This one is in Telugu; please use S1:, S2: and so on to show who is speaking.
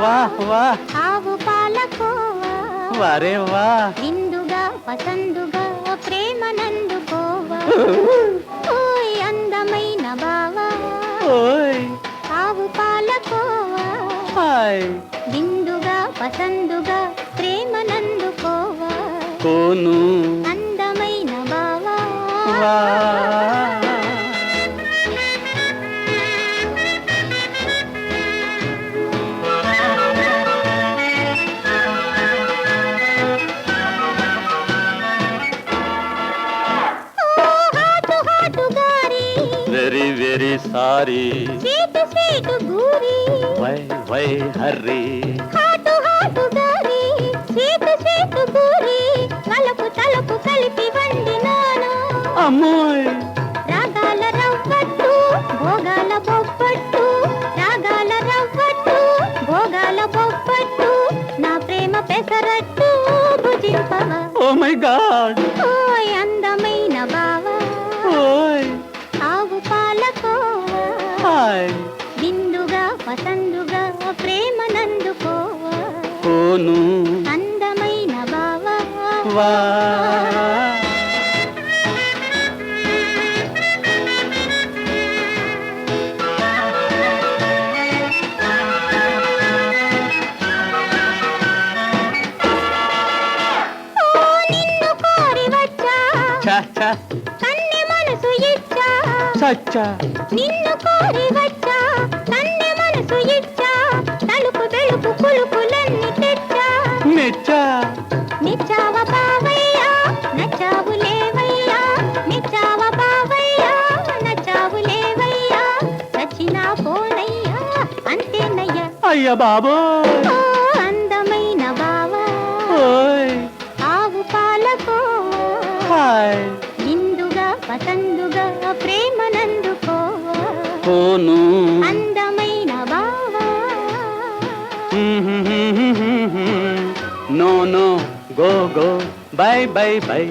S1: వాహ్ వాహ్
S2: ఆవు పాలకోవా
S1: వరే వాహ్
S2: విందుగా పసందుగా ప్రేమనందుకోవా ఓయ్ అందమైన బావా
S1: ఓయ్
S2: ఆవు పాలకోవా
S1: హాయ్
S2: విందుగా పసందుగా ప్రేమనందుకోవా
S1: కోను
S2: అందమైన బావా
S1: వాహ్
S2: హాటు హాటు గారి
S1: very very sorry
S2: sweet sweet గూరి
S1: వై హర్రీ
S2: హాటు హాటు గారి స్వీటు స్వీటు గూరి కలుపు తలుపు కలిపి వండినాను
S1: అమ్మోయ్
S2: రాగాల రవ్వట్టు భోగాల బొబ్బట్టు రాగాల రవ్వట్టు భోగాల బొబ్బట్టు నా ప్రేమ పెసరట్టు భుజింపవా
S1: ఓ మై గాడ్
S2: ఓయ్ అందమైన బావా
S1: ఓయ్
S2: ఆవు పాలకోవా
S1: హాయ్
S2: విందుగా పసందుగా ప్రేమనందుకోవా
S1: కోను
S2: అందమైన బావా
S1: వాహ్
S2: ఓ నిన్ను కోరి వచ్చా
S1: చా చా
S2: కన్నె మనసు ఇచ్చా
S1: చచ్చా
S2: నిన్ను కోరి వచ్చా కన్నె మనసు ఇచ్చా తలుపు వెలుపు కులుకులన్నీ తెచ్చా
S1: మెచ్చా
S2: మెచ్చావ బావయ్యా నచ్చావు లేవయ్యా మెచ్చావ బావయ్యా నచ్చావు లేవయ్యా నచ్చినా పోనయ్యా అంతేనయ్యా
S1: అయ్య బాబోయ్
S2: ఓ అందమైన బావా
S1: ఓయ్
S2: ఆవు పాలకో
S1: హాయ్
S2: ఇందుగా పసందుగా ప్రేమనందుకోవా
S1: కోను
S2: అందమైన బావా
S1: no no go go bye bye by